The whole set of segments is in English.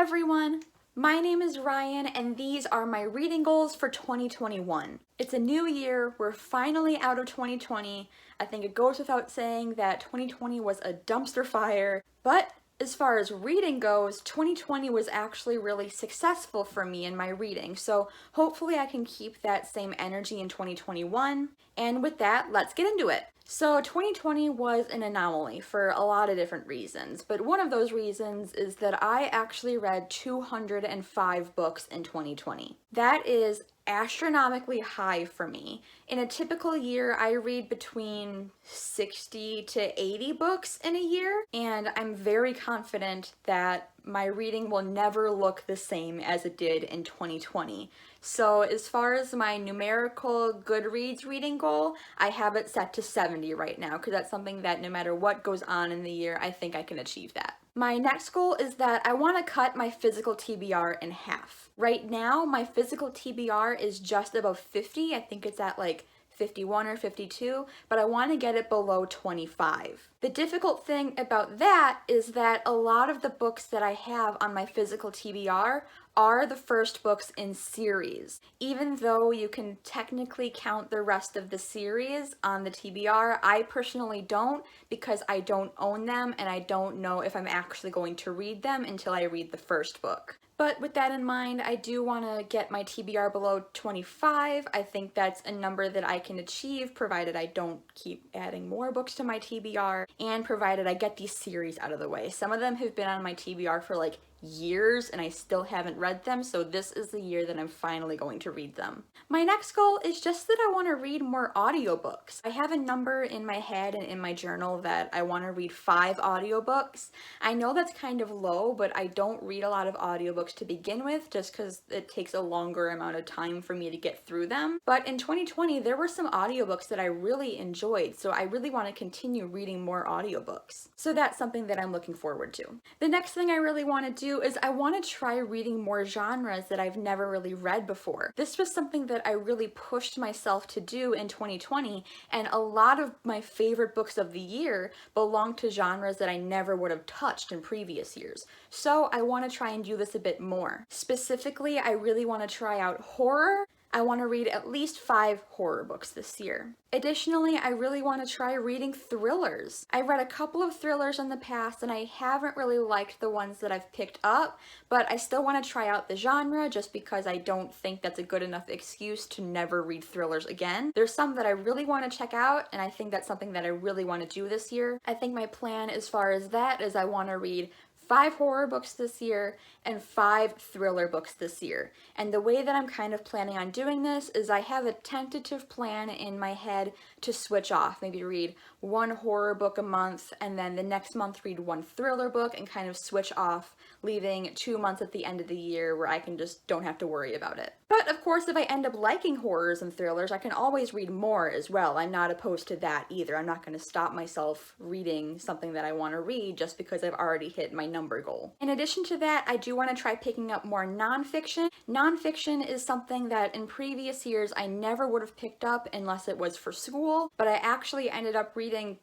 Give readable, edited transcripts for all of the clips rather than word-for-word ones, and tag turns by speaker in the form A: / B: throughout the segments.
A: everyone! My name is Ryan and these are my reading goals for 2021. It's a new year, we're finally out of 2020. I think it goes without saying that 2020 was a dumpster fire, but as far as reading goes, 2020 was actually really successful for me in my reading, so hopefully I can keep that same energy in 2021. And with that, let's get into it. So 2020 was an anomaly for a lot of different reasons, but one of those reasons is that I actually read 205 books in 2020. That is astronomically high for me. In a typical year, I read between 60 to 80 books in a year, and I'm very confident that my reading will never look the same as it did in 2020. So as far as my numerical Goodreads reading goal, I have it set to 70 right now, because that's something that no matter what goes on in the year, I think I can achieve that. My next goal is that I want to cut my physical TBR in half. Right now, my physical TBR is just above 50. I think it's at like 51 or 52, but I want to get it below 25. The difficult thing about that is that a lot of the books that I have on my physical TBR are the first books in series. Even though you can technically count the rest of the series on the TBR, I personally don't because I don't own them and I don't know if I'm actually going to read them until I read the first book. But with that in mind, I do want to get my TBR below 25. I think that's a number that I can achieve provided I don't keep adding more books to my TBR and provided I get these series out of the way. Some of them have been on my TBR for like years and I still haven't read them, so this is the year that I'm finally going to read them. My next goal is just that I want to read more audiobooks. I have a number in my head and in my journal that I want to read 5 audiobooks. I know that's kind of low, but I don't read a lot of audiobooks to begin with just because it takes a longer amount of time for me to get through them. But in 2020, there were some audiobooks that I really enjoyed, so I really want to continue reading more audiobooks. So that's something that I'm looking forward to. The next thing I really want to do is I want to try reading more genres that I've never really read before. This was something that I really pushed myself to do in 2020, and a lot of my favorite books of the year belong to genres that I never would have touched in previous years. So I want to try and do this a bit more. Specifically, I really want to try out horror. I want to read at least 5 horror books this year. Additionally, I really want to try reading thrillers. I've read a couple of thrillers in the past and I haven't really liked the ones that I've picked up, but I still want to try out the genre just because I don't think that's a good enough excuse to never read thrillers again. There's some that I really want to check out and I think that's something that I really want to do this year. I think my plan as far as that is I want to read 5 horror books this year and 5 thriller books this year. And the way that I'm kind of planning on doing this is I have a tentative plan in my head to switch off. Maybe read 1 horror book a month and then the next month read 1 thriller book and kind of switch off, leaving 2 months at the end of the year where I can just don't have to worry about it. But of course, if I end up liking horrors and thrillers, I can always read more as well. I'm not opposed to that either. I'm not going to stop myself reading something that I want to read just because I've already hit my number goal. In addition to that, I do want to try picking up more nonfiction. Nonfiction is something that in previous years I never would have picked up unless it was for school, but I actually ended up reading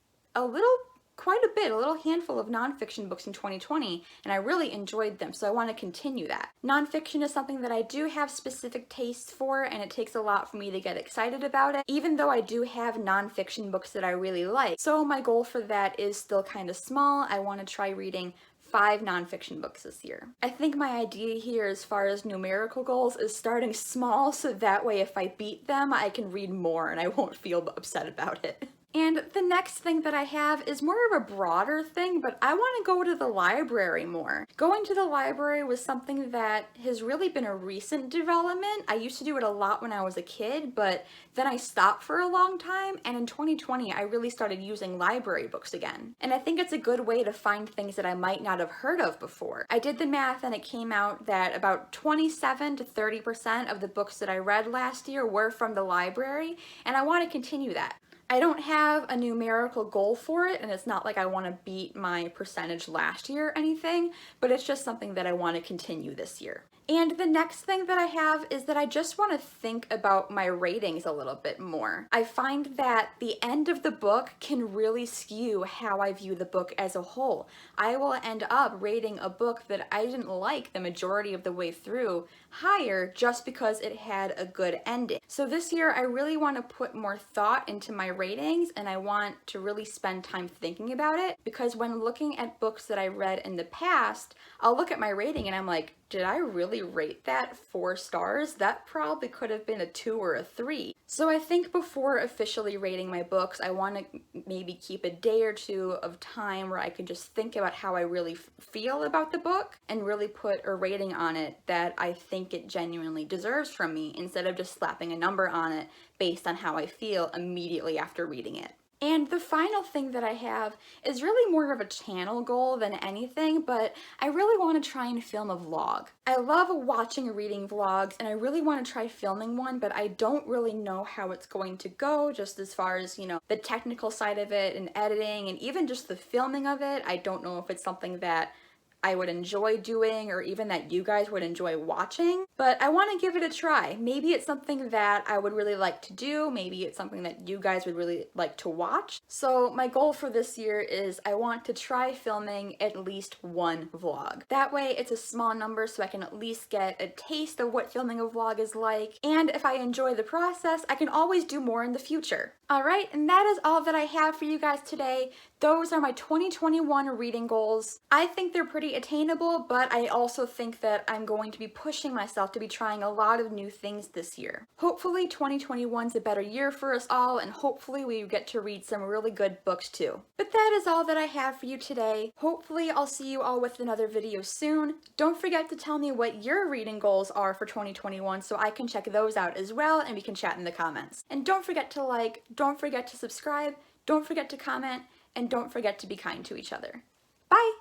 A: quite a bit, a little handful of nonfiction books in 2020, and I really enjoyed them, so I want to continue that. Nonfiction is something that I do have specific tastes for, and it takes a lot for me to get excited about it, even though I do have nonfiction books that I really like. So my goal for that is still kind of small. I want to try reading 5 nonfiction books this year. I think my idea here as far as numerical goals is starting small so that way if I beat them, I can read more and I won't feel upset about it. And the next thing that I have is more of a broader thing, but I want to go to the library more. Going to the library was something that has really been a recent development. I used to do it a lot when I was a kid, but then I stopped for a long time, and in 2020 I really started using library books again. And I think it's a good way to find things that I might not have heard of before. I did the math and it came out that about 27 to 30% of the books that I read last year were from the library, and I want to continue that. I don't have a numerical goal for it, and it's not like I want to beat my percentage last year or anything, but it's just something that I want to continue this year. And the next thing that I have is that I just want to think about my ratings a little bit more. I find that the end of the book can really skew how I view the book as a whole. I will end up rating a book that I didn't like the majority of the way through higher just because it had a good ending. So this year I really want to put more thought into my ratings, and I want to really spend time thinking about it, because when looking at books that I read in the past, I'll look at my rating and I'm like, did I really rate that 4 stars? That probably could have been a 2 or a 3. So I think before officially rating my books, I want to maybe keep a day or two of time where I can just think about how I really feel about the book and really put a rating on it that I think it genuinely deserves from me, instead of just slapping a number on it based on how I feel immediately after reading it. And the final thing that I have is really more of a channel goal than anything, but I really want to try and film a vlog. I love watching reading vlogs, and I really want to try filming one, but I don't really know how it's going to go, just as far as, the technical side of it and editing and even just the filming of it. I don't know if it's something that I would enjoy doing, or even that you guys would enjoy watching, but I want to give it a try. Maybe it's something that I would really like to do. Maybe it's something that you guys would really like to watch. So my goal for this year is I want to try filming at least one vlog. That way it's a small number, so I can at least get a taste of what filming a vlog is like. And if I enjoy the process, I can always do more in the future. All right, and that is all that I have for you guys today. Those are my 2021 reading goals. I think they're pretty attainable, but I also think that I'm going to be pushing myself to be trying a lot of new things this year. Hopefully 2021 is a better year for us all, and hopefully we get to read some really good books too. But that is all that I have for you today. Hopefully I'll see you all with another video soon. Don't forget to tell me what your reading goals are for 2021 so I can check those out as well, and we can chat in the comments. And don't forget to like, don't forget to subscribe, don't forget to comment, and don't forget to be kind to each other. Bye!